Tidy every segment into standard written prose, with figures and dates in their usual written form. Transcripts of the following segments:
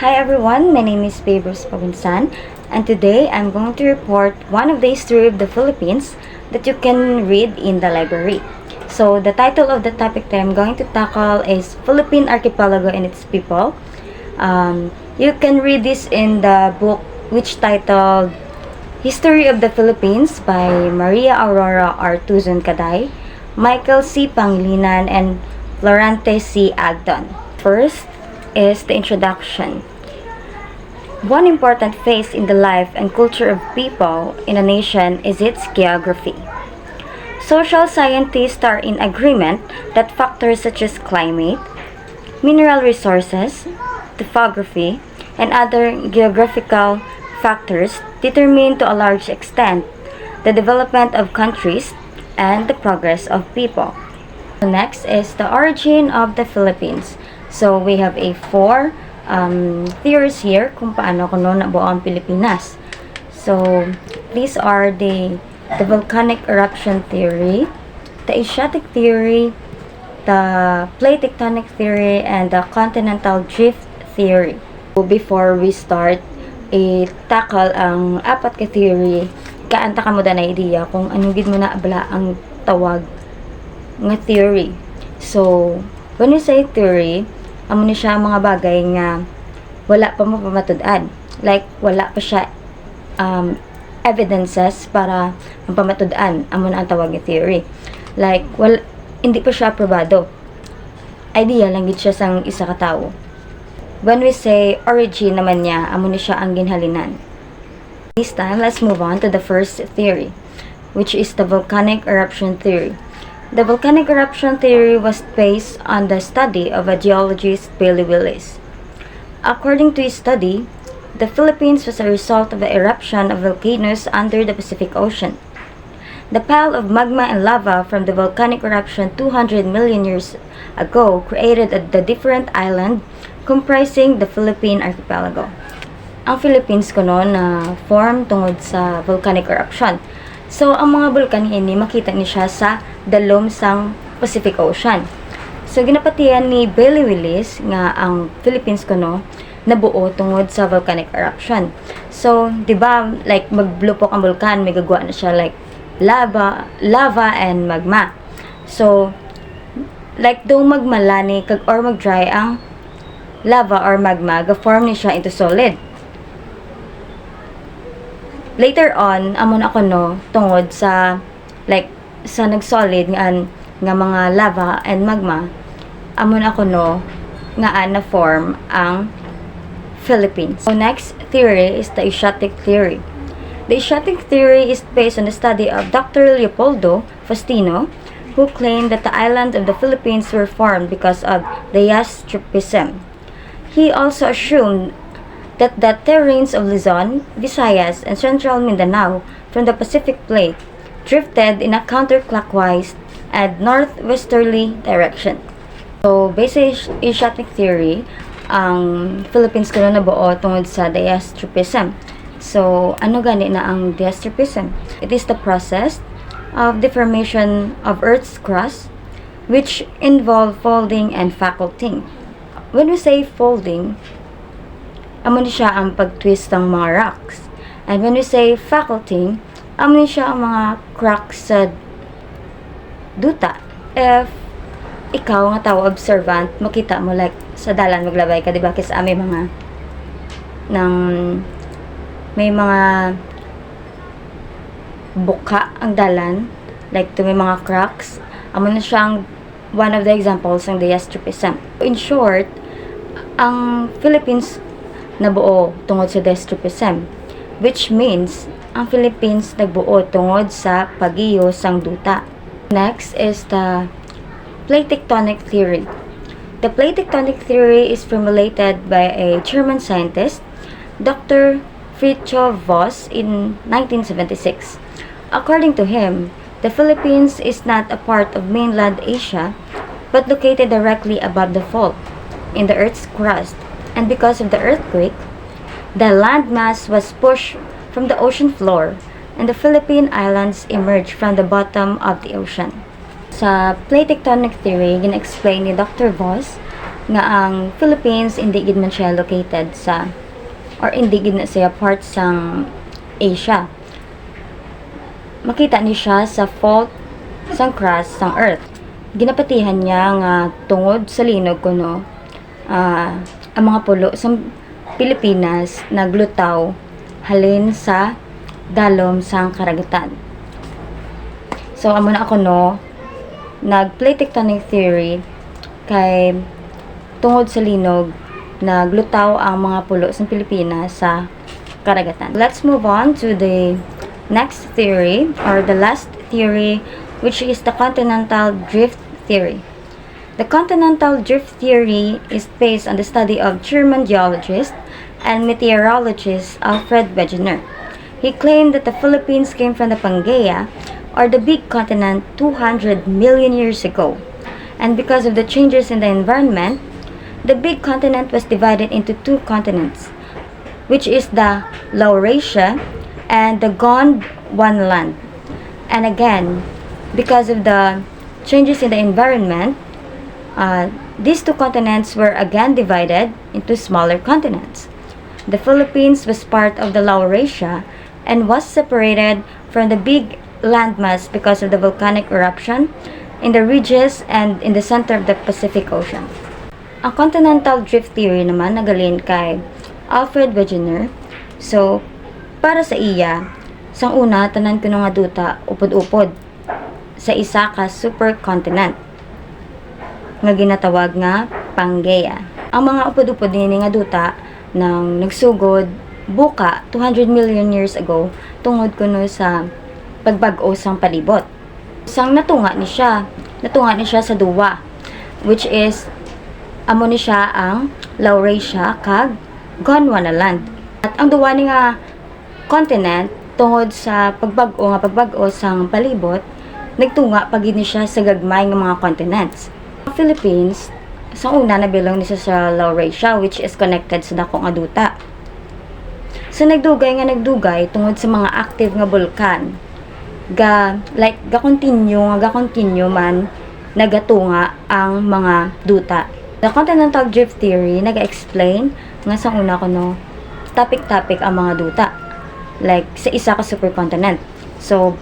Hi everyone, my name is Pagunsan, and today I'm going to report one of the history of the Philippines that you can read in the library. So the title of the topic that I'm going to tackle is Philippine Archipelago and its people. You can read this in the book which titled History of the Philippines by Maria Aurora R. Tuzon Caday, Michael C. Pangilinan, and Florante C. Agdon. First is the introduction. One important phase in the life and culture of people in a nation is its geography. Social scientists are in agreement that factors such as climate, mineral resources, topography, and other geographical factors determine to a large extent the development of countries and the progress of people. Next is the origin of the Philippines. So we have four theories here kung paano kuno nabuo ang Pilipinas. So these are the volcanic eruption theory, the Asiatic theory, the plate tectonic theory, and the continental drift theory. So before we start i-tackle ang apat ka theory, kaanta ka mo da na idea kung anong gid mo na abala ang tawag nga theory. So when we say theory, amo ni siya mga bagay nga wala pa mo pamatud-an. Like wala pa siya evidences para mapamatud-an. Amo na ang tawag nga theory. Like hindi pa siya aprobado. Idea lang gid siya sang isa ka tawo. When we say origin naman niya, amo ni siya ang ginhalinan. This time, let's move on to the first theory, which is the volcanic eruption theory. The volcanic eruption theory was based on the study of a geologist, Bailey Willis. According to his study, the Philippines was a result of the eruption of volcanoes under the Pacific Ocean. The pile of magma and lava from the volcanic eruption 200 million years ago created the different island comprising the Philippine Archipelago. Ang Philippines kuno na form tungod sa volcanic eruption. So, ang mga bulkan ini makita ni siya sa dalom sang Pacific Ocean. So, ginapatihan ni Bailey Willis nga ang Philippines kuno nabuo tungod sa volcanic eruption. So, di ba like maglupok ang bulkan, may gagawa na siya like lava and magma. So, like daw magmalani kag or mag-dry ang lava or magma, ga-form ni siya into solid. Later on, amon ako no, tungod sa like sa nag-solid nga mga lava and magma, amon ako no nga na form ang Philippines. So next theory is the Asiatic theory. The Asiatic theory is based on the study of Dr. Leopoldo Faustino, who claimed that the island of the Philippines were formed because of diastrophism. He also assumed that the terrains of Luzon, Visayas, and central Mindanao from the Pacific Plate drifted in a counterclockwise and northwesterly direction. So, based sa Asiatic theory, ang Philippines kuno nabuo tungod sa diastrophism. So, ano gani na ang diastrophism? It is the process of deformation of Earth's crust which involve folding and faulting. When we say folding, amo ni siya ang pag-twist ng mga rocks. And when we say faulting, amo ni siya ang mga cracks sa duta. If ikaw nga tao observant, makita mo like sa dalan maglabay ka, di ba? Kasi may mga may mga buka ang dalan, like to may mga cracks. Amo na siyang one of the examples ng diastrophism. In short, ang Philippines nabuo tungod sa diastrophism, which means ang Philippines nagbuo tungod sa pagiyo sang duta. Next is the plate tectonic theory. The plate tectonic theory is formulated by a German scientist, Dr. Fritjof Voss, in 1976. According to him, the Philippines is not a part of mainland Asia, but located directly above the fault in the Earth's crust, and because of the earthquake, the landmass was pushed from the ocean floor, and the Philippine Islands emerged from the bottom of the ocean. Sa plate tectonic theory, gina-explain ni Dr. Voss nga ang Philippines hindi gid man siya located sa or hindi gid na siya part sang Asia. Makita ni siya sa fault sang crust sang Earth. Ginapatihan niya nga tungod sa linog kuno ang mga pulo sa Pilipinas naglutaw halin sa dalom sang karagatan. So amo na ako no nag-plate tectonic theory kay tungod sa linog naglutaw ang mga pulo sa Pilipinas sa karagatan. Let's move on to the next theory or the last theory, which is the continental drift theory. The continental drift theory is based on the study of German geologist and meteorologist Alfred Wegener. He claimed that the Philippines came from the Pangaea, or the big continent, 200 million years ago. And because of the changes in the environment, the big continent was divided into two continents, which is the Laurasia and the Gondwana. And again, because of the changes in the environment, these two continents were again divided into smaller continents. The Philippines was part of the Laurasia and was separated from the big landmass because of the volcanic eruption in the ridges and in the center of the Pacific Ocean. Ang continental drift theory naman nagalin kay Alfred Wegener. So, para sa iya, sang una tanan kuno nga duta upod-upod sa isa ka supercontinent nga ginatawag nga Pangaea. Ang mga upod-upod nini nga duta nang nagsugod buka 200 million years ago tungod kuno sa pagbag-o sang palibot. Sang natunga ni siya sa duwa, which is amo ni siya ang Laurasia kag Gondwana land. At ang duwa ni nga continent tungod sa pagbag-o sang palibot nagtunga pagid ni siya sa gagmay nga mga continents. Ang Philippines sa una nabilong ni siya sa Laurasia, which is connected sa dako nga duta. So nagdugay tungod sa mga active nga bulkan ga continue man nagatunga ang mga duta. The continental drift theory naga-explain nga sa una kuno topic ang mga duta like sa isa ka supercontinent. So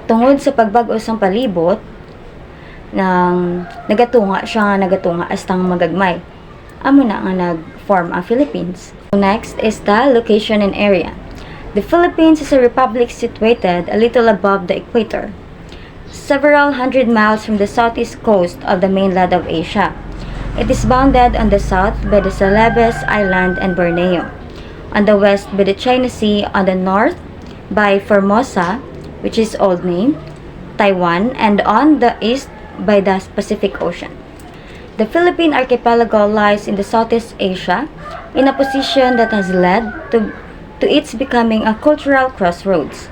tungod sa pagbag-o sang palibot nang nagatunga astang magagmay. Amo na nga nag-form ang Philippines. Next is the location and area. The Philippines is a republic situated a little above the equator, several hundred miles from the southeast coast of the mainland of Asia. It is bounded on the south by the Celebes Island and Borneo, on the west by the China Sea, on the north by Formosa, which is old name, Taiwan, and on the east by the Pacific Ocean. The Philippine Archipelago lies in the Southeast Asia in a position that has led to its becoming a cultural crossroads,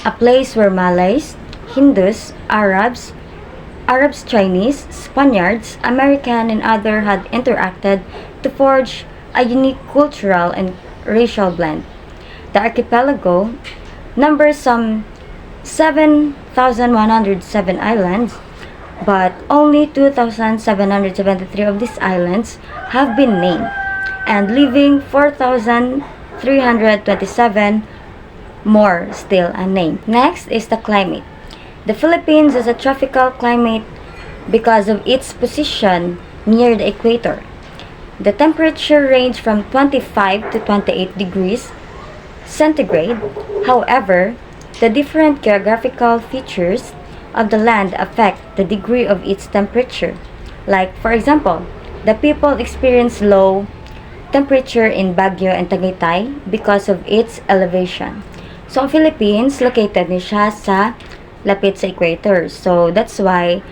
a place where Malays, Hindus, Arabs, Chinese, Spaniards, American, and others had interacted to forge a unique cultural and racial blend. The archipelago numbers some 7,107 islands, but only 2,773 of these islands have been named, and leaving 4,327 more still unnamed. Next is the climate. The Philippines has a tropical climate because of its position near the equator. The temperature range from 25 to 28 degrees centigrade. However, the different geographical features of the land affect the degree of its temperature. Like, for example, the people experience low temperature in Baguio and Tagaytay because of its elevation. So, ang Philippines, located ni siya sa lapit sa equator. So, that's why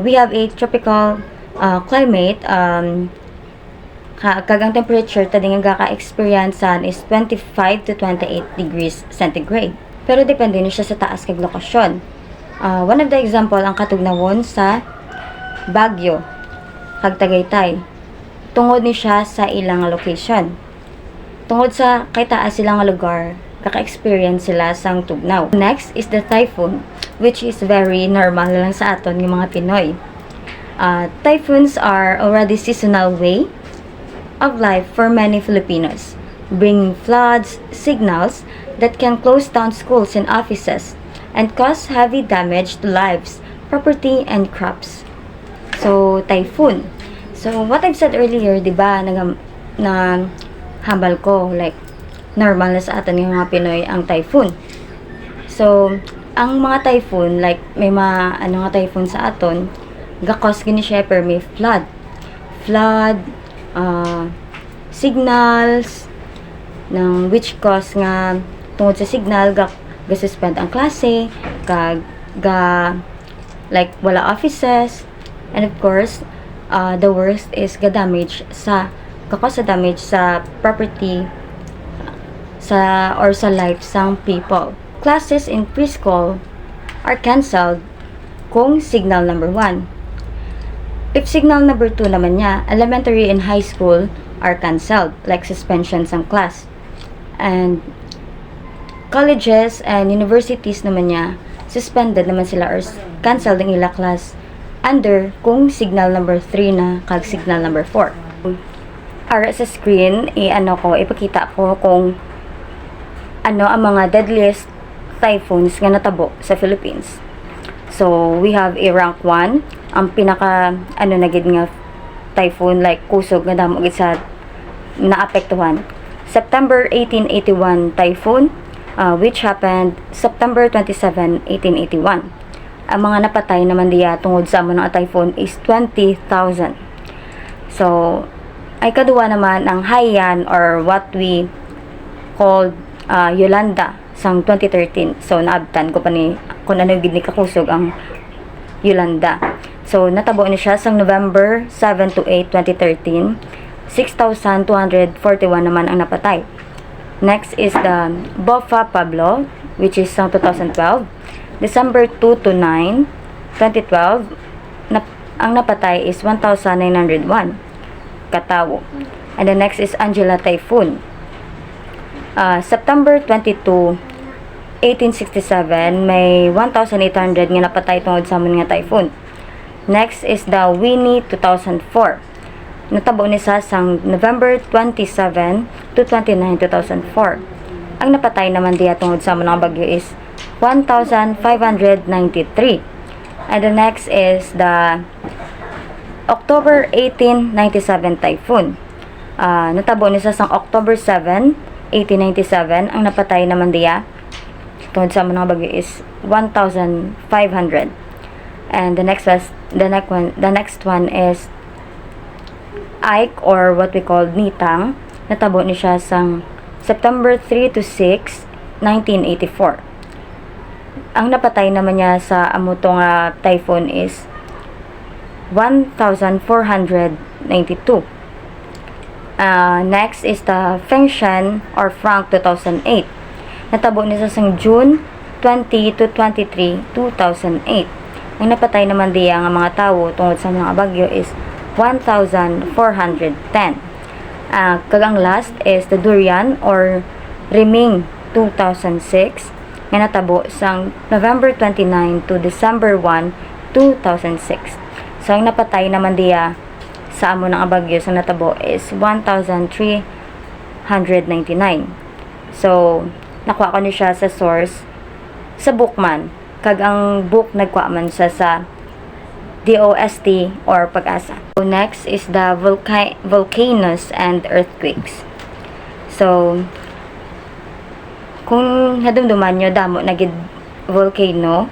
we have a tropical climate. Kagang temperature tadi nga ka-experiencean is 25 to 28 degrees centigrade. Pero depende ni siya sa taas kag lokasyon. One of the example ang katugnawon sa Baguio kag Tagaytay. Tungod ni siya sa ilang location. Tungod sa kay taas silang lugar, kaka-experience sila sang tugnaw. Next is the typhoon, which is very normal lang sa aton ng mga Pinoy. Typhoons are already seasonal way of life for many Filipinos, bringing floods, signals that can close down schools and offices and cause heavy damage to lives, property, and crops. So, typhoon. So, what I've said earlier, di ba, na hambal ko, like, normal na sa atin yung mga Pinoy ang typhoon. So, ang mga typhoon, like, may mga, typhoon sa aton, gakos gini siya per may flood, signals, ng which cause nga, tungod sa signal, ga-suspend ang klase, like, wala offices, and of course, the worst is ga-damage sa property or sa life sang people. Classes in preschool are cancelled kung signal number 1. If signal number 2 naman niya, elementary and high school are cancelled, like suspensions ng class. And colleges and universities naman niya, suspended naman sila or cancelled ang ila class under kung signal number 3 na kag signal number 4. Para sa screen, ipakita ko kung ang mga deadliest typhoons nga natabo sa Philippines. So, we have a rank 1, ang pinaka nagid nga typhoon like kusog nga damo gid sa naapektuhan. September 1881 typhoon, which happened September 27, 1881. Ang mga napatay naman diya tungod sa among typhoon is 20,000. So, ay kaduwa naman ang Haiyan or what we called Yolanda sang 2013. So, naabtan ko pa ni kung ano gid ni kakusog ang Yolanda. So, natabo ni siya sang November 7 to 8, 2013. 6,241 naman ang napatay. Next is the Bofa Pablo, which is sang 2012. December 2 to 9, 2012, ang napatay is 1,901 katawo. And the next is Angela Typhoon. September 22, 1867, may 1,800 nga napatay tungod sa mga typhoon. Next is the Winnie 2004. Natabo ni sa sang November 27 to 29, 2004. Ang napatay naman diya tungod sa mga bagyo is 1,593. And the next is the October 1897 typhoon. Natabo ni sa sang October 7, 1897. Ang napatay naman diya tungod sa mga bagyo is 1,500. And the next one is Ike or what we call Nitang. Natabo ni siya sang September 3 to 6, 1984. Ang napatay naman niya sa amutong typhoon is 1,492. Next is the Fengshan or Frank 2008. Natabo niya sa June 20 to 23, 2008. Ang napatay naman diya nga mga tao tungod sa mga bagyo is 1,410. Kagang last is the Durian or Riming 2006 nga natabo sang November 29 to December 1, 2006. So, ang napatay naman diya sa amo ng bagyo sa natabo is 1,399. So, nakuha ko niya siya sa source sa bookman. Kag ang book nagkuha man siya sa DOST or Pag-asa. So, next is the volcanoes and earthquakes. So, kung nadumduman nyo, damo nagid volcano,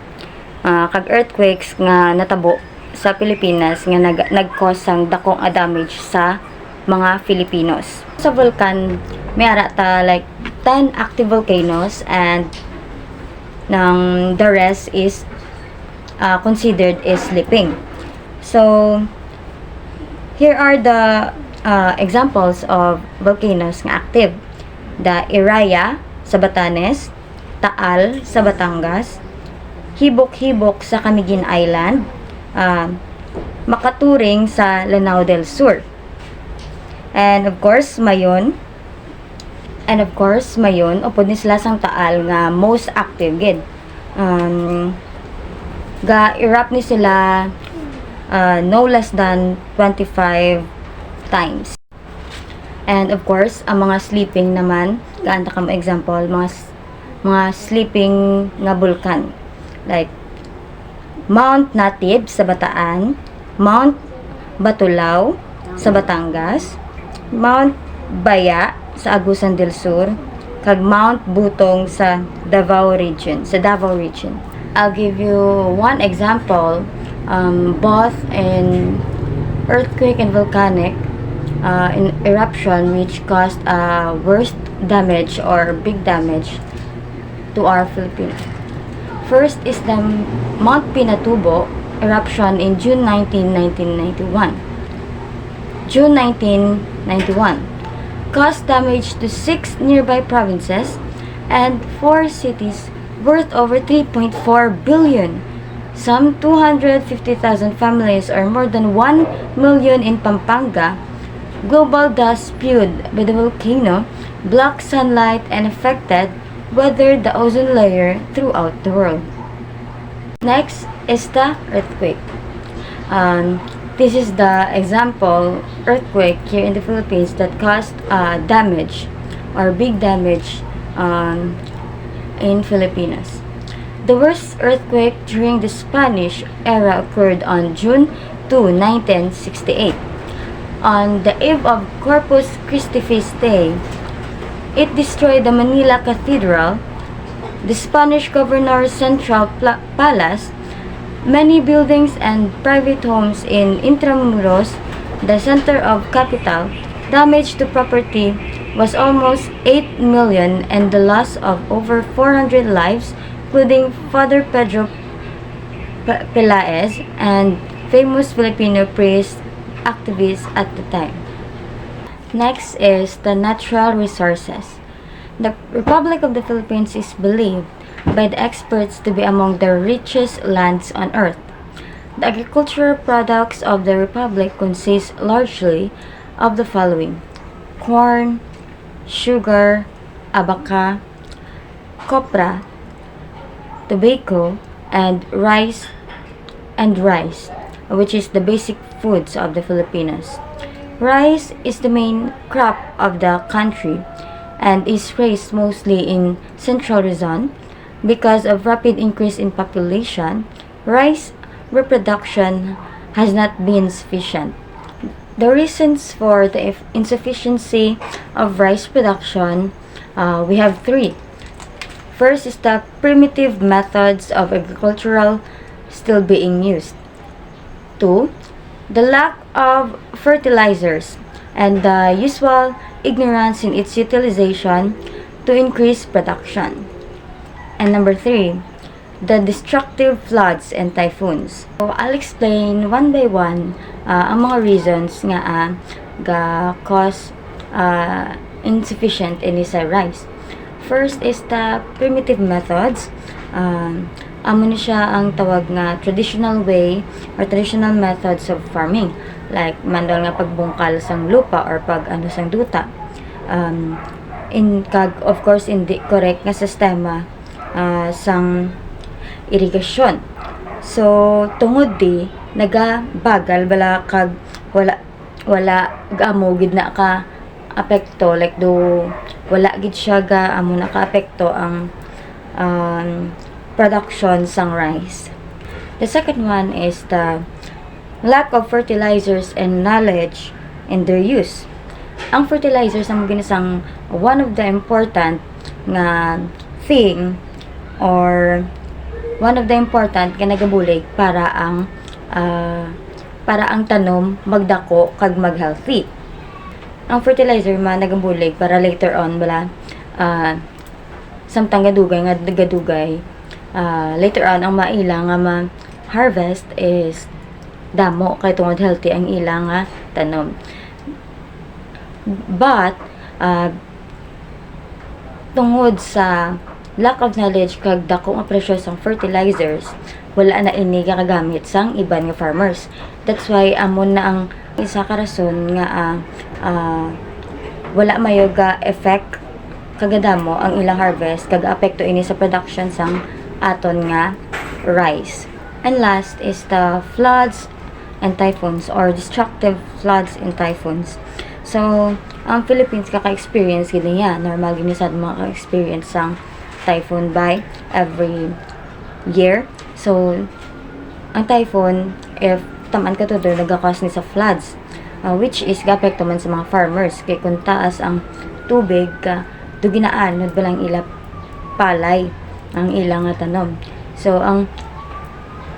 kag earthquakes nga natabo sa Pilipinas nga nag-cause sang dakong damage sa mga Filipinos. Sa vulkan, may ara ta like 10 active volcanoes and the rest is considered is sleeping. So, here are the examples of volcanoes nga active. The Iraya sa Batanes, Taal sa Batangas, Hibok-Hibok sa Camiguin Island, Makaturing sa Lanao del Sur. And of course, mayon, upod ni sila sang Taal nga most active gid. Ga-erupt ni sila no less than 25 times. And of course, ang mga sleeping naman, gaanta ka mo example, mga sleeping nga bulkan. Like, Mount Natib sa Bataan, Mount Batulao sa Batangas, Mount Baya sa Agusan del Sur, kag Mount Butong sa Davao region. I'll give you one example, both in earthquake and volcanic in eruption, which caused worst damage or big damage to our Philippines. First is the Mount Pinatubo eruption in June 19, 1991. June 1991 caused damage to 6 nearby provinces and 4 cities worth over 3.4 billion. Some 250,000 families or more than 1 million in Pampanga. Global dust spewed by the volcano blocked sunlight and affected weathered the ozone layer throughout the world. Next is the earthquake. This is the example earthquake here in the Philippines that caused damage or big damage in Filipinas. The worst earthquake during the Spanish era occurred on June 2, 1968. On the eve of Corpus Christi feast day, it destroyed the Manila Cathedral, the Spanish governor's central palace, many buildings and private homes in Intramuros, the center of capital. Damage to property was almost 8 million and the loss of over 400 lives, including Father Pedro Pelaez and famous Filipino priest activists at the time. Next is the natural resources. The Republic of the Philippines is believed by the experts to be among the richest lands on earth. The agricultural products of the Republic consist largely of the following: corn, sugar, abaca, copra, tobacco, and rice, which is the basic foods of the Filipinos. Rice is the main crop of the country and is raised mostly in Central Luzon. Because of rapid increase in population, rice reproduction has not been sufficient. The reasons for the insufficiency of rice production, we have 3. First is the primitive methods of agricultural still being used. 2. The lack of fertilizers and the usual ignorance in its utilization to increase production. And number 3, the destructive floods and typhoons. So, I'll explain one by one ang mga reasons nga cause insufficient in sa rice. First is the primitive methods. Amo ni siya ang tawag nga traditional way or traditional methods of farming, like mandol nga pagbungkal sang lupa or pag sang duta, of course hindi correct nga sistema sang irigasyon. So tungod di nagabagal bala kag wala gaamo gid na ka apekto, like do wala gid siya ga amo na ka apekto ang production sang rice. The second one is the lack of fertilizers and knowledge in their use. Ang fertilizers ang ginisang one of the important nga thing or one of the important nga nagabulig para ang tanom magdako kag mag-healthy. Ang fertilizer man nagabulig para later on bala samtang gadugay later on ang maila nga ma-harvest is damo kay tungod healthy ang ilang nga tanom. But tungod sa lack of knowledge kag dako nga presyo sang fertilizers, wala na ini kagamit sang iban nga farmers. That's why amon na ang isa ka rason nga wala mayo ga effect kagadamo ang ilang harvest kag apekto ini sa production sang aton nga rice. And last is the floods and typhoons, or destructive floods and typhoons. So, ang Philippines kaka-experience gid niya, normal gid sad maka-experience sang typhoon by every year. So, ang typhoon, if tamaan ka to doon, nagkakos ni sa floods, which is gapekto man sa mga farmers, kay kung taas ang tubig, duginaan, nod ba lang ila palay, ang ilang tanom. So,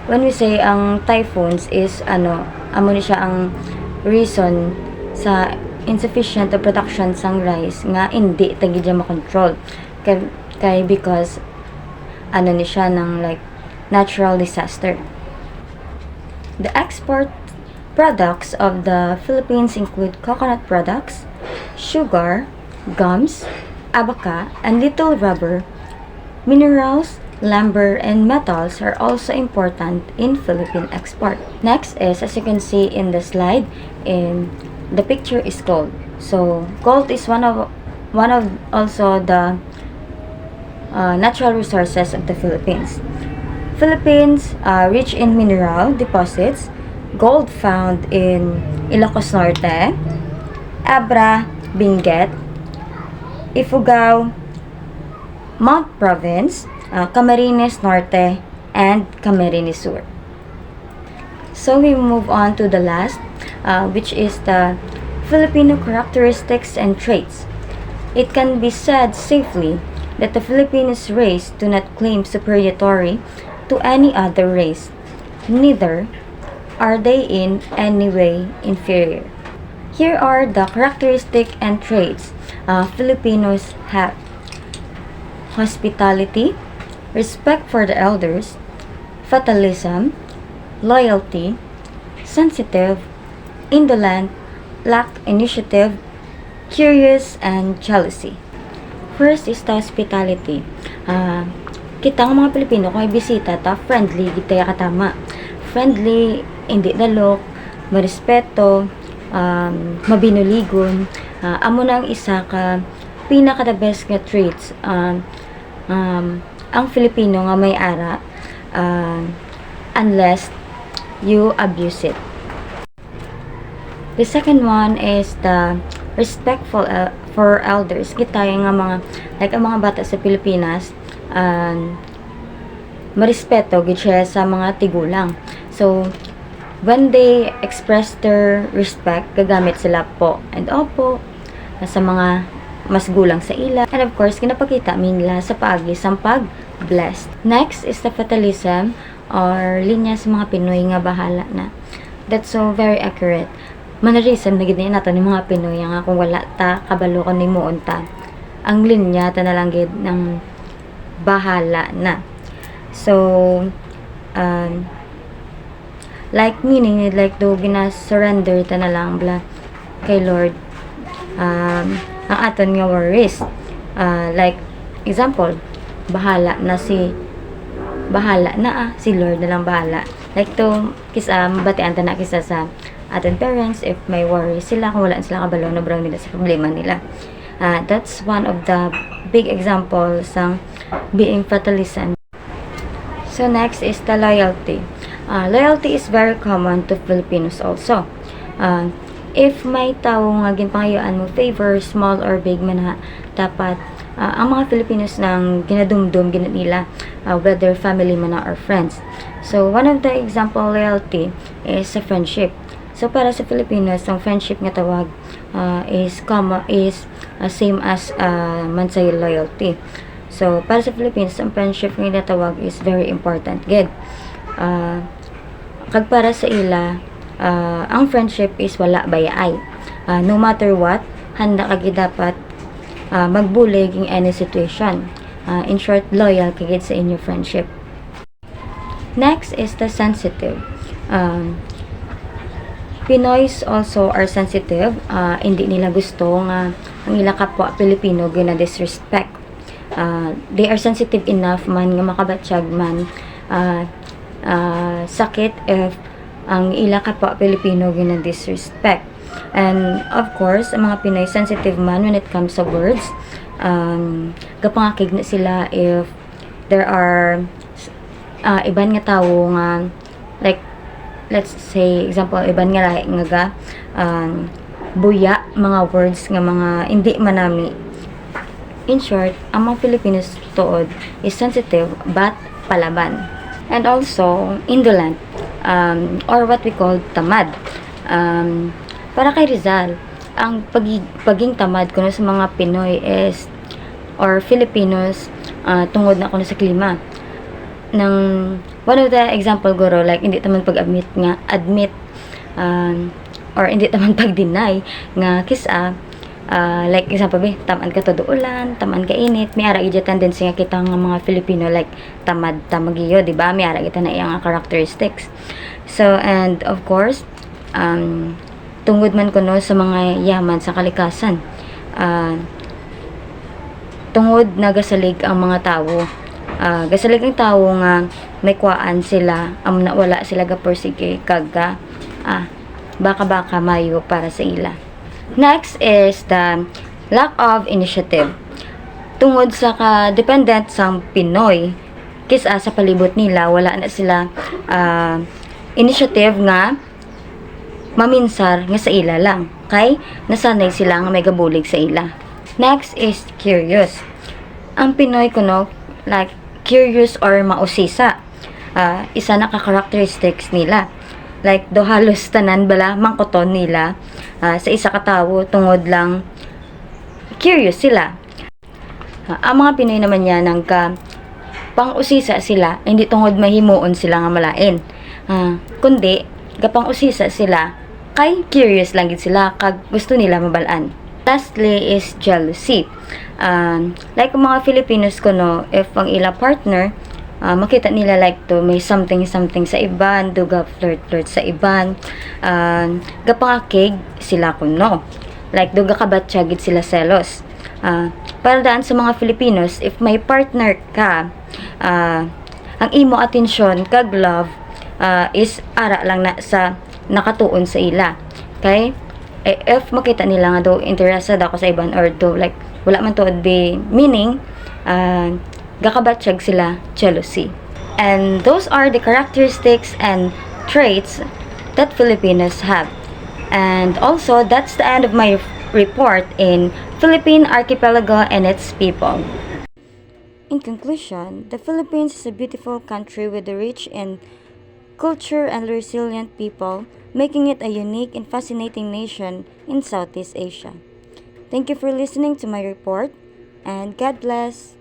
when we say ang typhoons is, amo ni siya ang reason sa insufficient the production sang rice, nga hindi tagi dyan makontrol. Kay because, ni siya ng like, natural disaster. The export products of the Philippines include coconut products, sugar, gums, abaca, and little rubber. Minerals, lumber, and metals are also important in Philippine export. Next is, as you can see in the slide, the picture is gold. So, gold is one of also the natural resources of the Philippines. Philippines rich in mineral deposits. Gold found in Ilocos Norte, Abra, Benguet, Ifugao, Mount Province, Camarines Norte, and Camarines Sur. So we move on to the last, which is the Filipino characteristics and traits. It can be said safely that the Filipino race do not claim superiority to any other race, neither are they in any way inferior. Here are the characteristics and traits Filipinos have: hospitality, respect for the elders, fatalism, loyalty, sensitive, indolent, lack initiative, curious, and jealousy. First is the hospitality. Kita nga mga Pilipino, kung ay bisita ta, friendly, gitaya katama. Friendly, hindi dalok, marespeto, mabinuligon. Amo na ang isa ka pinaka the best nga traits ang Filipino nga may ara, unless you abuse it. The second one is the respectful for elders. Kita nga mga like ang mga bata sa Pilipinas, marespeto gid siya sa mga tigulang. So when they express their respect, gagamit sila po and opo sa mga mas gulang sa ila. And of course, kinapakita nila sa paagi sang pag-blessed. Next is the fatalism, or linya sa mga Pinoy nga bahala na. That's so very accurate. Manarisan na gid nato ni mga Pinoy nga kung wala ta kabalo kan nimuon ta, ang linya ta na lang gid ng bahala na. So like meaning like do gina-surrender ta na lang bla kay Lord ang aton nga worries. Like example, bahala na si Lord na lang bahala. Like to kisa batian ta na kisa sa aton parents if may worry sila, kung wala sila kabalo na brang nila sa problema nila. That's one of the big examples ng being fatalism. So next is the loyalty. Loyalty is very common to Filipinos also. If may tao nga ginpangayaan mo favor, small or big man ha, dapat ang mga Filipinos nang ginadumdum nila, whether family man or friends. So one of the example loyalty is a friendship. So para sa Filipinos, ang friendship nga tawag is same as mansay loyalty. So para sa Philippines, ang friendship nga tawag is very important gid. Kag para sa ila, ang friendship is wala bayay. No matter what, handa ka gid dapat magbulig in any situation. In short, loyal ka gid sa inyo friendship. Next is the sensitive. Pinoys also are sensitive. Hindi nila gusto nga ang ila kapwa Pilipino gina disrespect. They are sensitive enough man nga makabatsyag man sakit if ang ila kapwa Pilipino gina disrespect. And of course, ang mga Pinoy sensitive man when it comes to words. Gapangakig na sila if there are iban nga tawo nga like let's say example iban nga lahi nga ga buya mga words nga mga hindi manami. In short, ang mga Filipinos tuod is sensitive but palaban. And also, indolent, or what we call tamad. Para kay Rizal, ang paging tamad kuno sa mga Pinoy is, or Filipinos, tungod na kuno sa klima. Nang, one of the example guro, like, hindi taman pag-admit, or hindi taman pag-deny, nga kisa, like example tamaan ka todo ulan, tamaan ka init, may ara ija tendency nga kita nga mga Filipino like tamagiyo, di ba? May ara kita na iyang characteristics. So, and of course, tungod man kuno sa mga yaman sa kalikasan, tungod nagasalig ang mga tawo, gasalig ang tawo nga may kuwaan sila, na wala sila gaporsige kagga baka mayo para sa ila. Next is the lack of initiative. Tungod sa ka-dependent sa Pinoy, kisa sa palibot nila, wala na sila initiative nga maminsar nga sa ila lang. Kay nasanay sila nga may gabulig sa ila. Next is curious. Ang Pinoy kuno, like curious or mausisa. Isa na ka-characteristics nila. Like, do halos tanan bala mangkoton nila sa isa ka tawo tungod lang curious sila. Ang mga Pinoy naman yan nang pang-usisa sila, hindi tungod mahimuon sila nga malain. Kundi gapang-usisa sila kay curious lang gid sila kag gusto nila mabalaan. Lastly is jealousy. Like mga Filipinos kuno, if ang ila partner makita nila like to may something sa iban, duga flirt sa iban, gapangakig sila kuno, like duga kabatsyagid sila selos. Para daan sa mga Filipinos, if may partner ka, ang imo atensyon kag love is ara lang na sa nakatuon sa ila. Okay, if makita nila nga do interested ako sa iban, or do like wala man to be meaning, gakabatsyag sila, jealousy. And those are the characteristics and traits that Filipinos have. And also, that's the end of my report in Philippine Archipelago and its people. In conclusion, the Philippines is a beautiful country with a rich and culture and resilient people, making it a unique and fascinating nation in Southeast Asia. Thank you for listening to my report, and God bless.